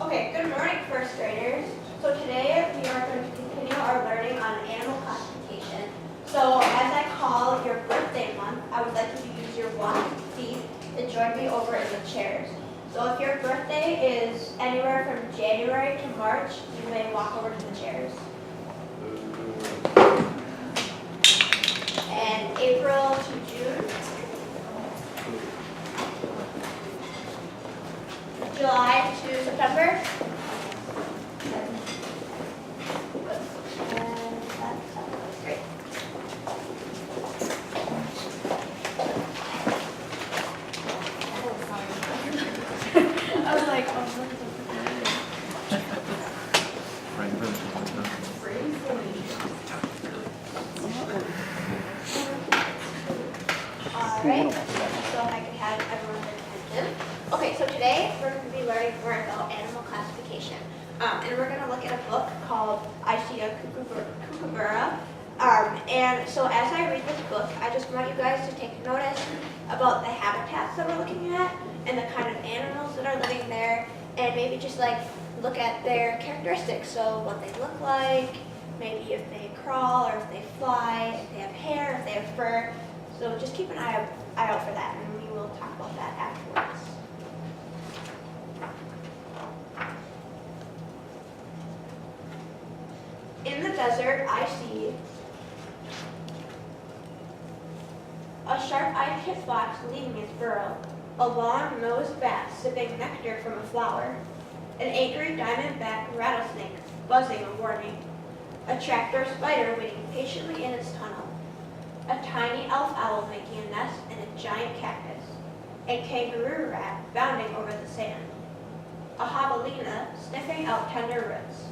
Okay, good morning, first graders. So today we are going to continue our learning on animal classification. So as I call your birthday month, I would like you to use your walking feet and join me over in the chairs. So if your birthday is anywhere from January to March, you may walk over to the chairs. And April to June. July to September. And that's great. I was like, all right, so I can have everyone's attention. Okay, so today we're going to be learning more about animal classification. And we're going to look at a book called I See a Kookaburra. And so as I read this book, I just want you guys to take notice about the habitats that we're looking at and the kind of animals that are living there, and maybe just like look at their characteristics, so what they look like, maybe if they crawl or if they fly, if they have hair, if they have fur. So just keep an eye out for that, and we will talk about that afterwards. In the desert, I see a sharp-eyed kit fox leaving its burrow, a long-nosed bat sipping nectar from a flower, an angry diamondback rattlesnake buzzing a warning, a trapdoor spider waiting patiently in its tunnel, a tiny elf owl making a nest in a giant cactus, a kangaroo rat bounding over the sand, a javelina sniffing out tender roots,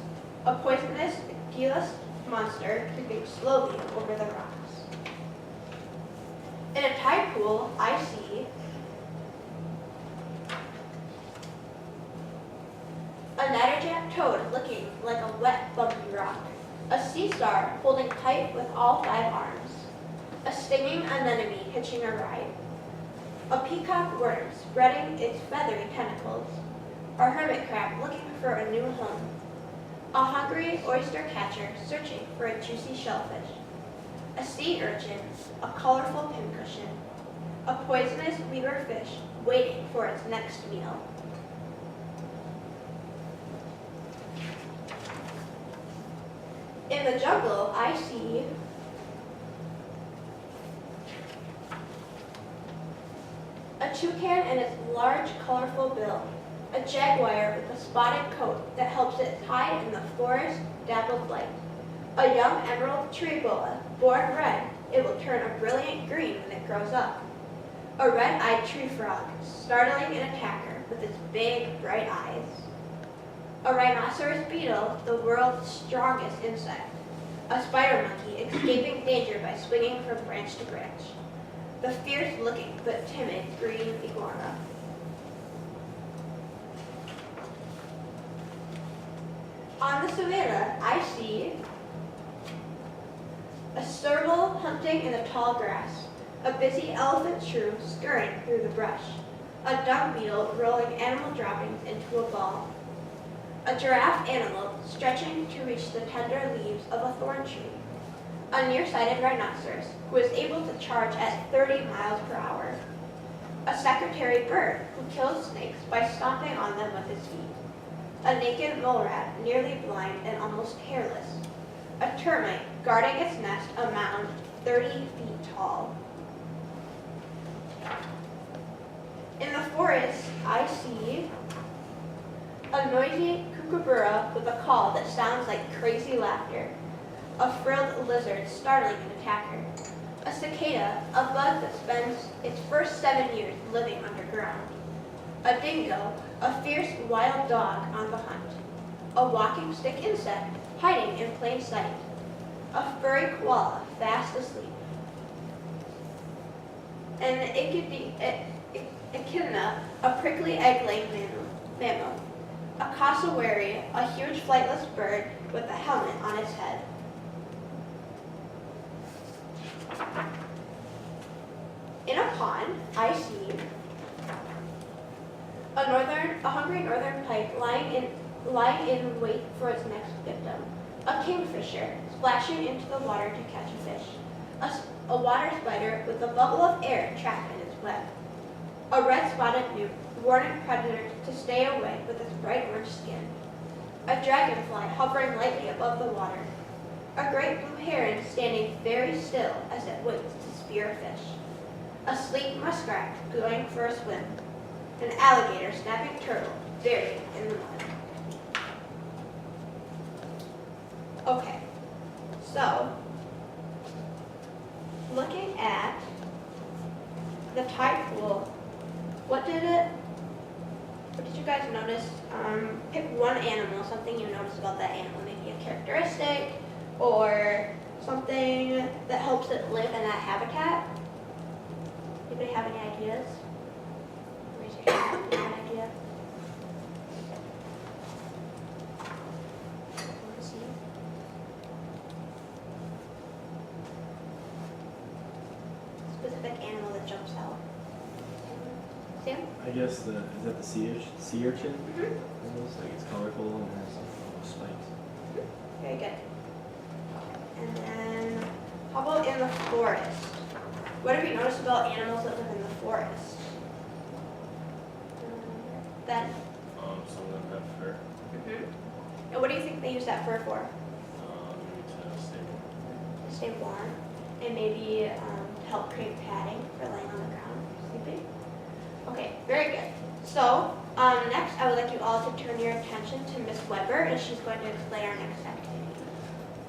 a poisonous Gila monster creeping slowly over the rocks. In a tide pool, I see a natterjack toad looking like a wet, bumpy rock, a sea star holding tight with all 5 arms, a stinging anemone hitching a ride, a peacock worm spreading its feathery tentacles, a hermit crab looking for a new home, a hungry oyster catcher searching for a juicy shellfish, a sea urchin, a colorful pincushion, a poisonous weaver fish waiting for its next meal. In the jungle, I see a toucan and its large, colorful bill, a jaguar with a spotted coat that helps it hide in the forest dappled light, a young emerald tree boa, born red, it will turn a brilliant green when it grows up, a red-eyed tree frog, startling an attacker with its big, bright eyes, a rhinoceros beetle, the world's strongest insect, a spider monkey escaping danger by swinging from branch to branch, the fierce-looking but timid green iguana. On the savannah, I see a serval hunting in the tall grass, a busy elephant shrew scurrying through the brush, a dung beetle rolling animal droppings into a ball, a giraffe animal stretching to reach the tender leaves of a thorn tree, a nearsighted rhinoceros who is able to charge at 30 miles per hour, a secretary bird who kills snakes by stomping on them with his feet, a naked mole rat nearly blind and almost hairless, a termite guarding its nest a mound 30 feet tall. In the forest, I see a noisy kookaburra with a call that sounds like crazy laughter, a frilled lizard startling an attacker, a cicada, a bug that spends its first 7 years living underground, a dingo, a fierce wild dog on the hunt, a walking stick insect hiding in plain sight, a furry koala fast asleep, and an echidna, a prickly egg-laying mammal, a cassowary, a huge flightless bird with a helmet on its head. In a pond, I see a hungry northern pike lying lying in wait for its next victim. A kingfisher splashing into the water to catch a fish. A water spider with a bubble of air trapped in its web. A red-spotted newt warning predators to stay away with its bright orange skin. A dragonfly hovering lightly above the water. A great blue heron standing very still as it waits to spear a fish. A sleek muskrat going for a swim. An alligator snapping turtle buried in the mud. Okay, so looking at the tide pool, what did you guys notice? Pick one animal, something you noticed about that animal, maybe a characteristic or something that helps it live in that habitat. Anybody have any ideas? Raise your hand if you have an idea. Specific animal that jumps out. Sam? I guess is that the sea urchin? Mm-hmm. It looks like it's colorful and has some little spikes. Very good. And then, how about in the forest? What have you noticed about animals that live in the forest? Ben? Some of them have fur. Mm-hmm. And what do you think they use that fur for? Maybe to stay warm. To stay warm, and maybe to help create padding for laying on the ground, sleeping. Okay, very good. So next, I would like you all to turn your attention to Miss Weber, and she's going to explain our next activity.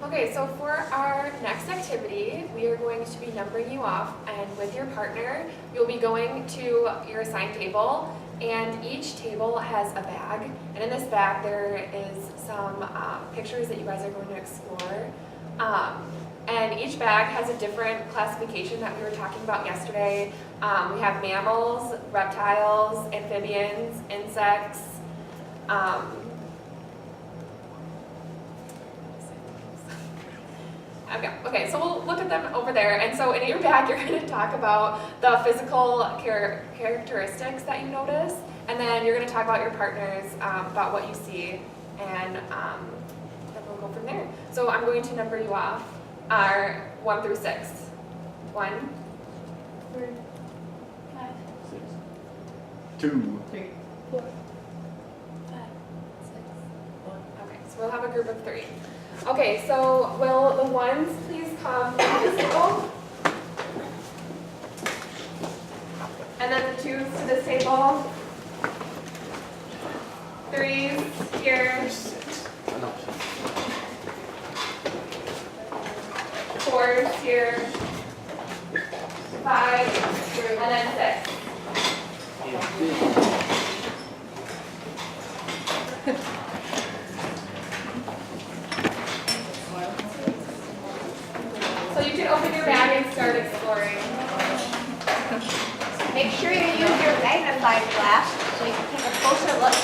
Okay, so for our next activity, we are going to be numbering you off, and with your partner, you'll be going to your assigned table, and each table has a bag, and in this bag there is some pictures that you guys are going to explore. And each bag has a different classification that we were talking about yesterday. We have mammals, reptiles, amphibians, insects. Okay, so we'll look at them over there. And so in your bag, you're going to talk about the physical characteristics that you notice, and then you're going to talk about your partners, about what you see, and then we'll go from there. So I'm going to number you off. Are 1 through 6. 1, 3, 5, 6. 2. 3, 4, 5, 6, 1. okay, so we'll have a group of 3. Okay, so will the 1s please come to this table? And then the 2s to this table. 3s here. 4s here. 5, and then 6. So you can open your bag and start exploring. Make sure you use your magnifying glass so you can take a closer look.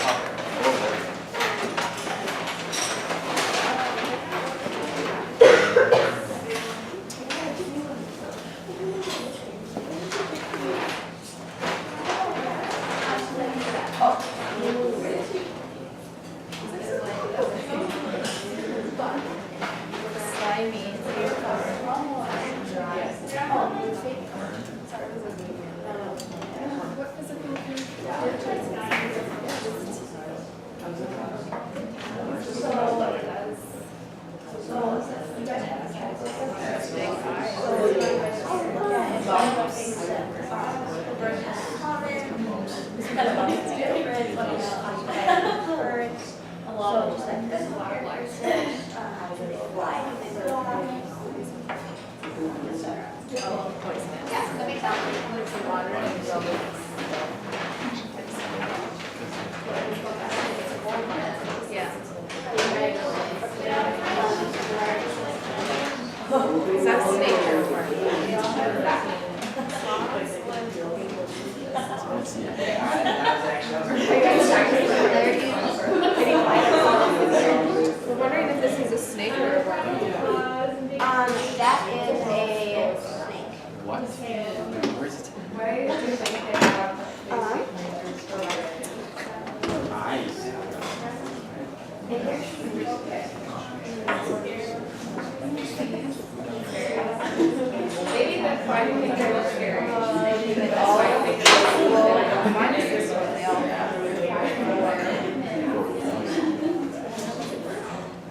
We're wondering if this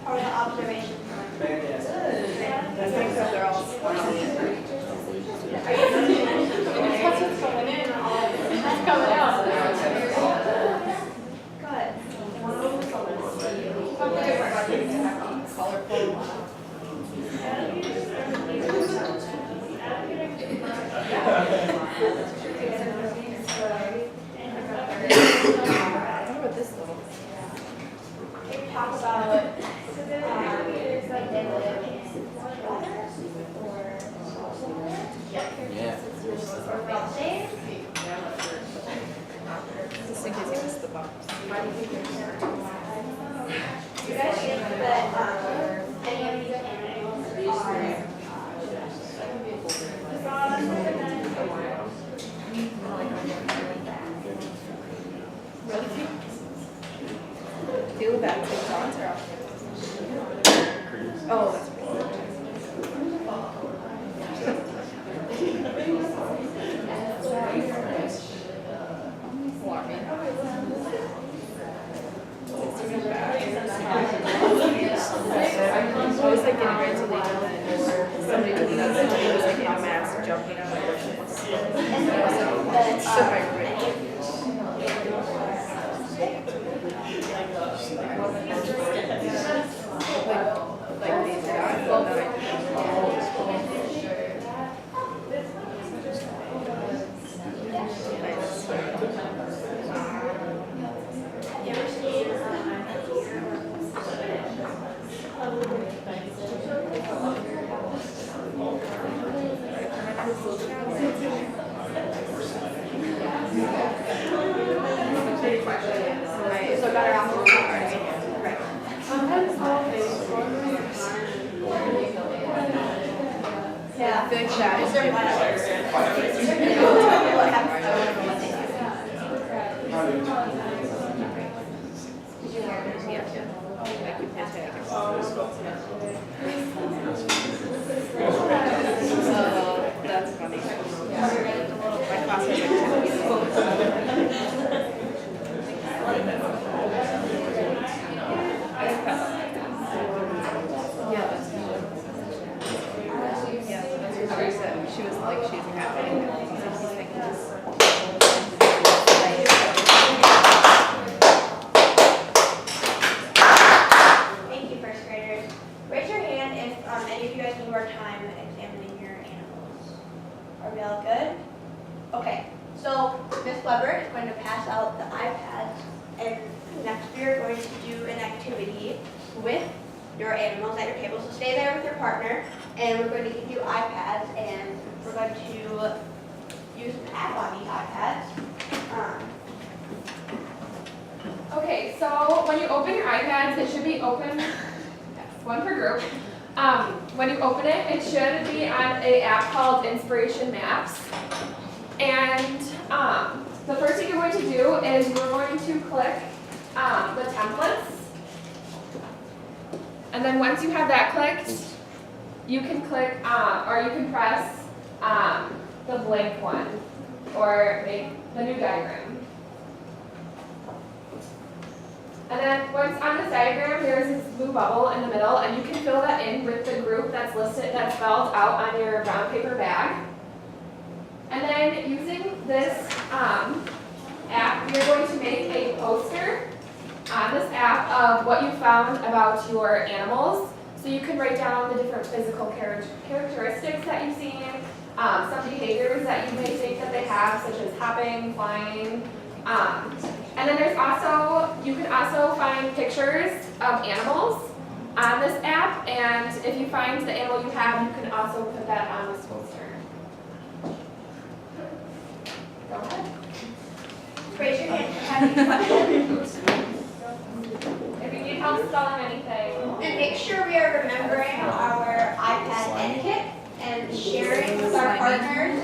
How are the observations going? I think that they're all Talk about just in case he missed the box. you guys think that any of these animals are Really? Feel bad to John's or oh, that's I was like getting ready to leave and somebody told me that somebody was like on mass jumping out of bushes. So I like these guys, well, no, you ever seen so better off with right. Yeah. I feel like that is They're that's funny. My class has like 10 people. Yeah, that's what she said. She was like, she's happy. Thank you, first graders. Raise your hand if any of you guys need more time examining your animals. Are we all good? Okay, so Miss Weber is going to pass out the iPads, and next we are going to do an activity with your animals at your table. So stay there with your partner, and we're going to give you iPads, and we're going to use an app on these iPads. Okay, so when you open your iPads, it should be open, one per group. When you open it, it should be on an app called Inspiration Maps. And the first thing you're going to do is you're going to click the templates. And then once you have that clicked, you can click or you can press the blank one or make the new diagram. And then once on this diagram, there's this blue bubble in the middle, and you can fill that in with the group that's listed, that's spelled out on your brown paper bag. And then using this app, you're going to make a poster on this app of what you found about your animals. So you can write down the different physical characteristics that you've seen, some behaviors that you may think that they have, such as hopping, flying. And then there's also, you can also find pictures of animals on this app, and if you find the animal you have, you can also put that on this poster. Go ahead. Raise your hand if you have any questions. If you need help spelling anything. And make sure we are remembering our iPad etiquette and sharing with our partners.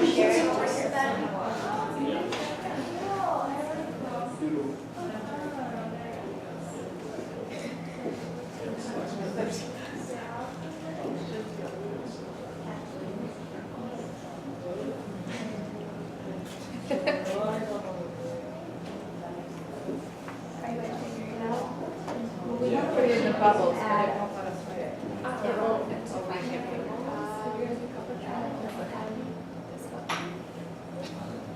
Sharing with them. bubbles, but it won't let us write it. It won't. Oh, we can't put it.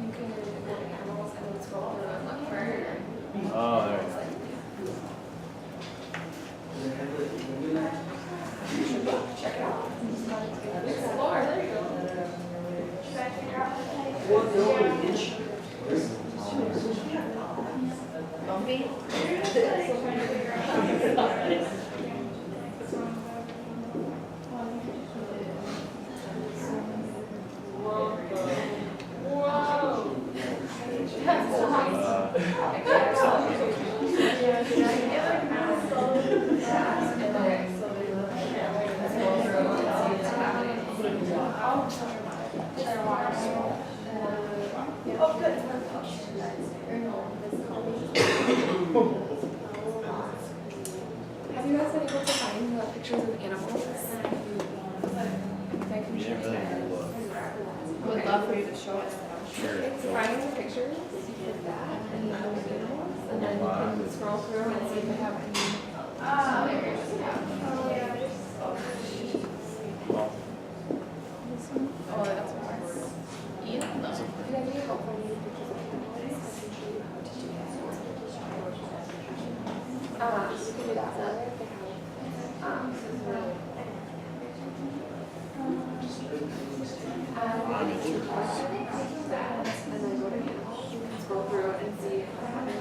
You can go to animals and then scroll through and look for. Oh, there we go. Check it out. Explore. There you go. Should I figure out how to type? Bumpy? Have you guys been able to find the pictures of animals? I can We show didn't you really guys. look. I would love for you to show us. Sure. It's finding the pictures, you click that, and you go to animals, and then you can scroll through and see if they have any. Oh, that's worse. Ian? No. Can I be helpful in these pictures of animals? You can do that for it if they have. And then go to animals, you can scroll through and see if they have any.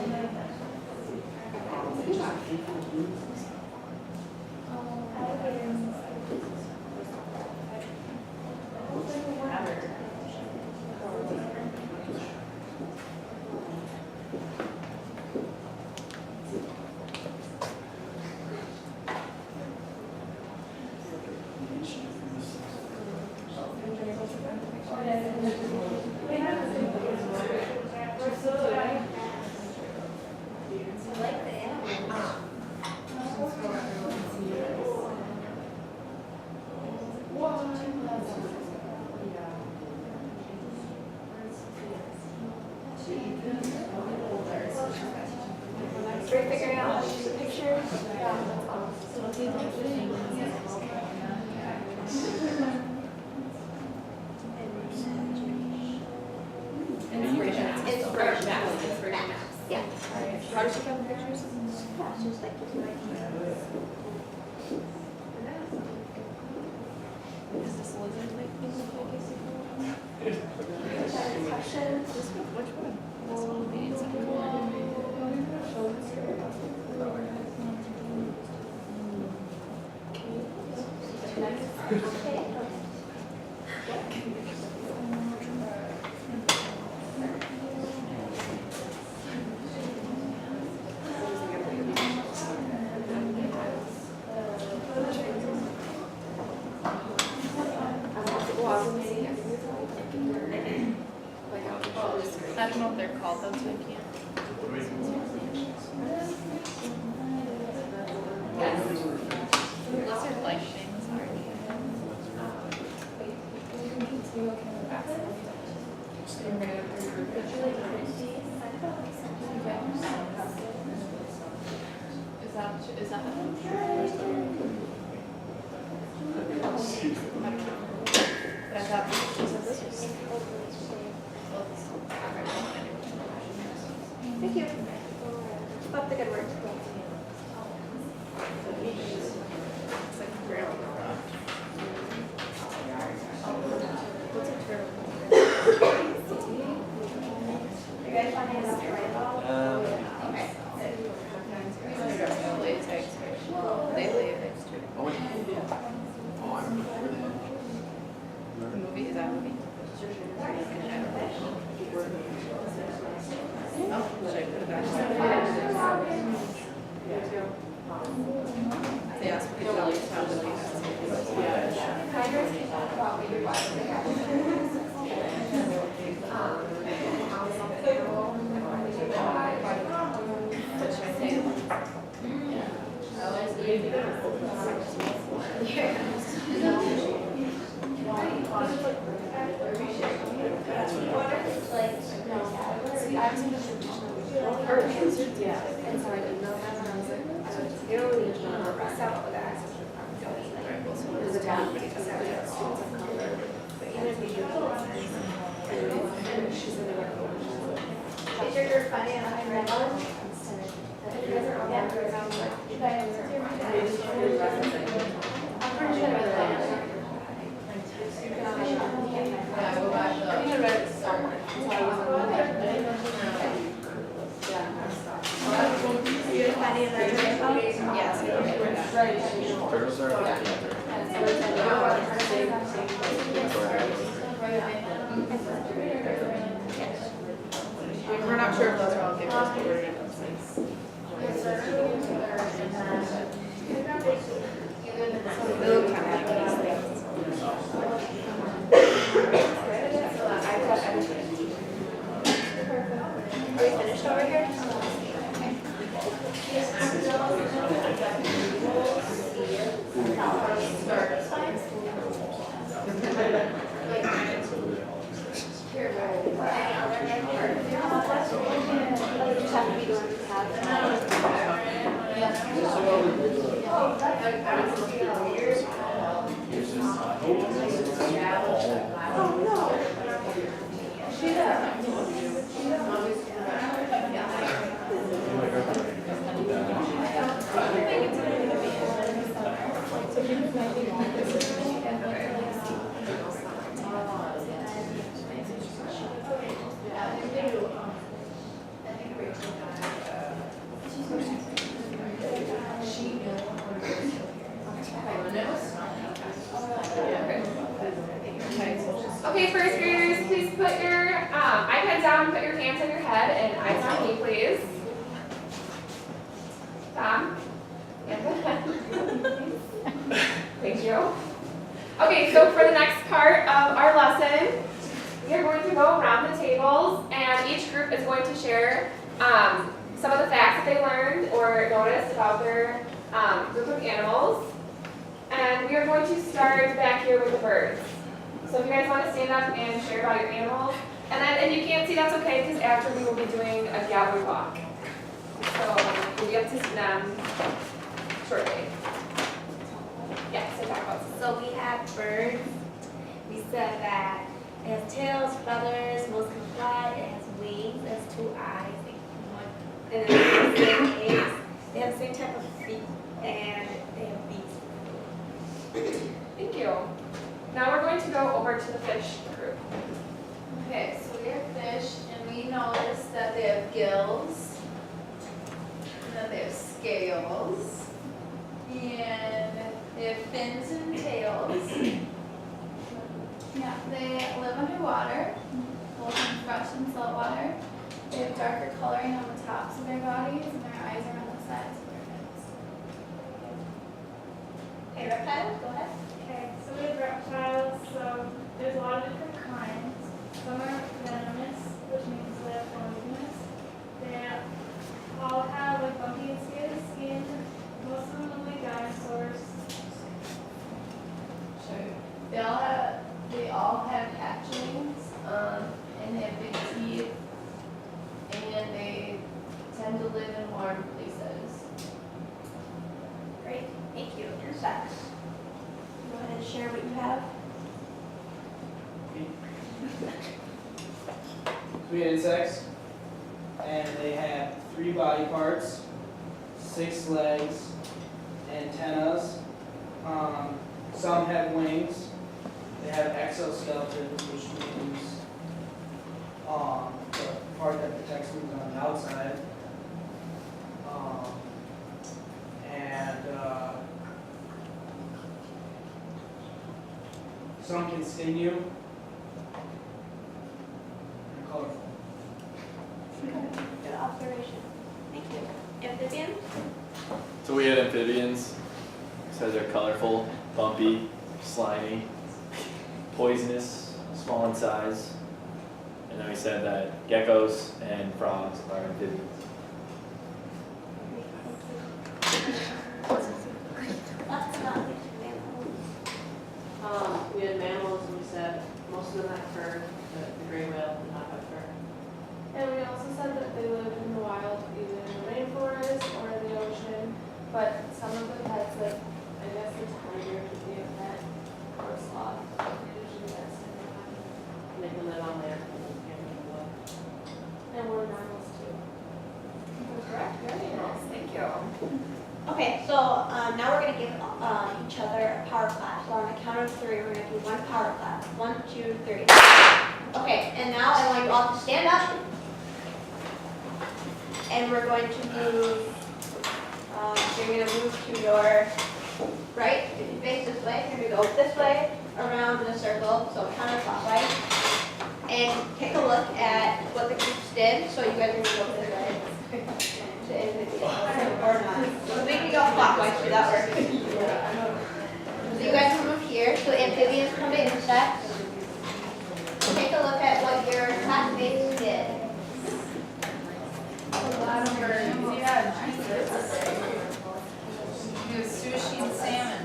Are you figuring out how to use the pictures? Yeah, that's awesome. Inspiration. Inspiration. Maps. Yeah. How did you find the pictures? Yeah, it's just like this right here. Is this lizard like Questions? Which one? This one would be Okay. I don't know what they're called, those I can't. Lizard like things are. Is that but I thought this was. Thank you. Keep up the good work. It's like real. What's a turtle? You guys finding enough to write about? Okay. They lay eggs. They lay eggs too. Oh, I remember that. The movie, is that a movie? Oh, should I put it back? They asked me to tell you how to And so I emailed them and I was like, They don't really eat more rest out of that. There's a town, but it's not yet. But even if you do, is your group finding a high level? You guys are all that around what you guys are. I'm pretty sure they're you guys finding a high level? Yes. Turtles are on We're not sure if those are all given, but we're gonna they look kind of like these things. Are we finished over here? Okay, first graders, please put your iPads down, put your hands on your head, and eyes on me, please. Tom? Thank you. Okay, so for the next part of our lesson, we are going to go around the tables, and each group is going to share some of the facts that they learned or noticed about their group of animals. And we are going to start back here with the birds. So if you guys want to stand up and share about your animals, and then if you can't see, that's okay, because after we will be doing a gallery walk. So you'll be able to see them shortly. Yeah, so talk about some. So we have birds. We said that it has tails, feathers, most can fly, it has wings, it has 2 eyes, and then they have the same eggs. They have the same type of feet, and they have beaks. Thank you. Now we're going to go over to the fish group. Okay, so we have fish, and we noticed that they have gills, and that they have scales, and they have fins and tails. Yeah, they live underwater, both in fresh and salt water. They have darker coloring on the tops of their bodies, and their eyes are on the sides of their heads. Okay, reptiles, go ahead. Okay, so we have reptiles, so there's a lot of different kinds. Some are venomous, which means they have poisonous. They all have like bumpy and scaly skin. Most of them look like dinosaurs. Sure. They all have hatchlings, and they have big teeth, and they tend to live in warm places. Great, thank you. Insects. Go ahead and share what you have. We have insects, and they have 3 body parts, 6 legs, antennas. Some have wings. They have exoskeletons, which means the part that protects them is on the outside. Some can sting you. They're colorful. Good observation. Thank you. Amphibians? So we had amphibians. So they're colorful, bumpy, slimy, poisonous, small in size. And then we said that geckos and frogs are amphibians. Lots of knowledge. We had mammals, and we said most of them have fur, but the gray whale did not have fur. And we also said that they live in the wild, either in the rainforest or in the ocean. but some of the pets, like, I guess the tiger could be a pet, or a sloth, usually that's in the body. They can live on land. And we're mammals too. Correct, very nice, thank you. Okay, so now we're gonna give each other a power clap. So on the count of 3, we're gonna do one power clap. 1, 2, 3. Okay, and now I want you all to stand up. And we're going to move, you're gonna move to your right. If you face this way, you're gonna go this way, around in a circle, so counterclockwise. And take a look at what the groups did. So you guys are gonna go this way. Or not. So we can go clockwise, so that works. So you guys will move here, so amphibians come to intersect. Take a look at what your classmates did. Yeah, Jesus. Do sushi and salmon.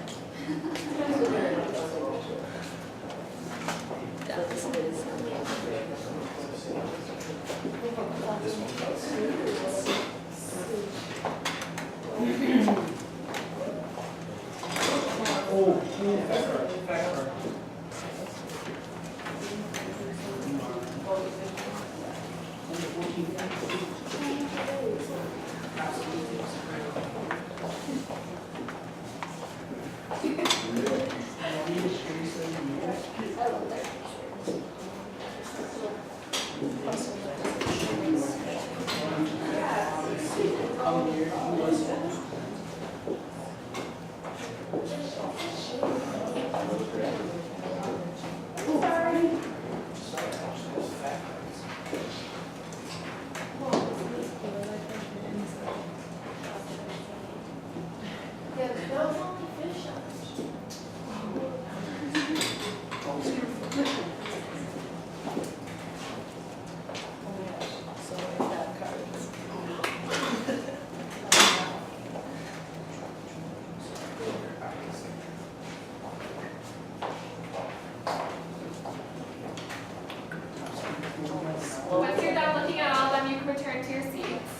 Once you're done looking at all of them, you can return to your seats.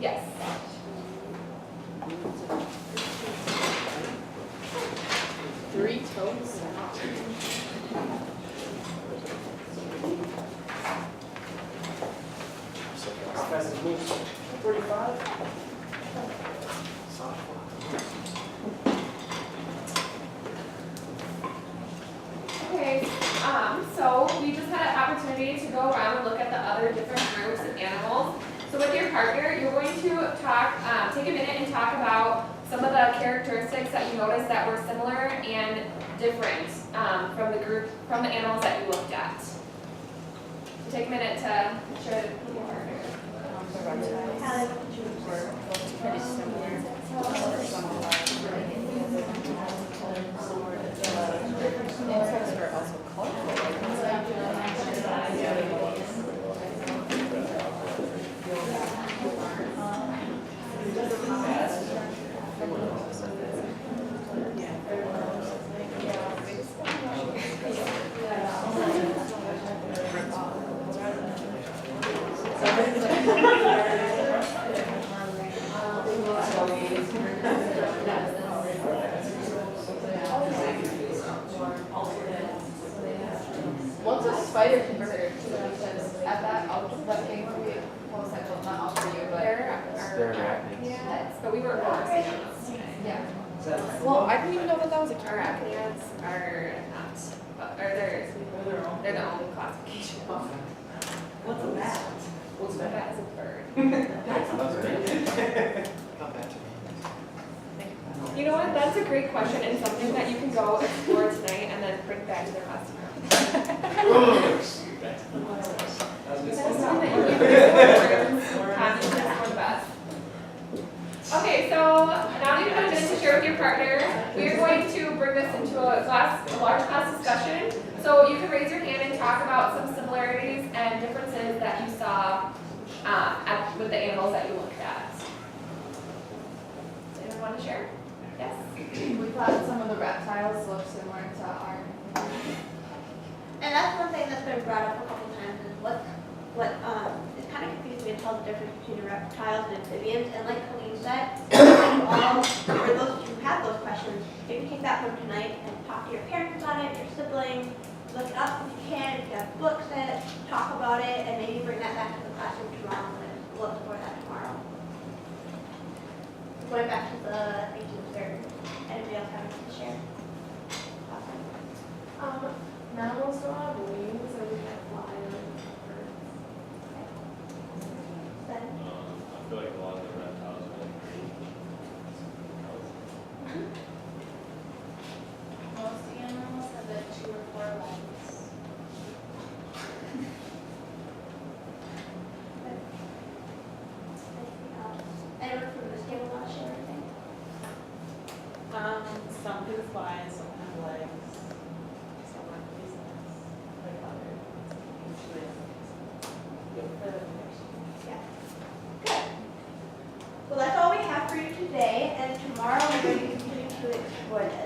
Yes. Three toes. Fast as moves. 45. Okay, so we just had an opportunity to go around and look at the other different groups of animals. So with your partner, you're going to talk, take a minute and talk about some of the characteristics that you noticed that were similar and different from the animals that you looked at. So take a minute to share it with your partner. Pretty similar. Insects are also What's a spider considered? Because at that thing where we post that, well, not all for you, but. They're arachnids. Yes, but we were focusing on those today. Yeah. Is that Well, I didn't even know that was a Arachnids are not, or they're the only classification. What's a bat? What's a bat? That is a bird. Not bad to me. You know what, that's a great question and something that you can go explore tonight and then bring back to the class tomorrow. That's something that you can explore. Consciousness for the best. Okay, so now that you've had a minute to share with your partner, we are going to bring this into a large class discussion. So you can raise your hand and talk about some similarities and differences that you saw with the animals that you looked at. Does anyone want to share? Yes? We thought some of the reptiles look similar to our. And that's one thing that's been brought up a couple times is what is kind of confusing me and tell the difference between the reptiles and amphibians. And like Colleen said, you all, for those who have those questions, you can take that home tonight and talk to your parents on it, your siblings, look it up if you can, if you have books that talk about it, and maybe bring that back to the classroom tomorrow and look for that tomorrow. Going back to the thinking third, anybody else have anything to share? Awesome. Mammals don't have wings, or we can't fly or birds. Then, I feel like a lot of the reptiles are like pretty. Most animals have like 2 or 4 legs. anything else? Anyone from this table want to share anything? Some can fly, some have legs, some have business, like others. Yeah. Good. Well, that's all we have for you today, and tomorrow we're going to continue to explore this.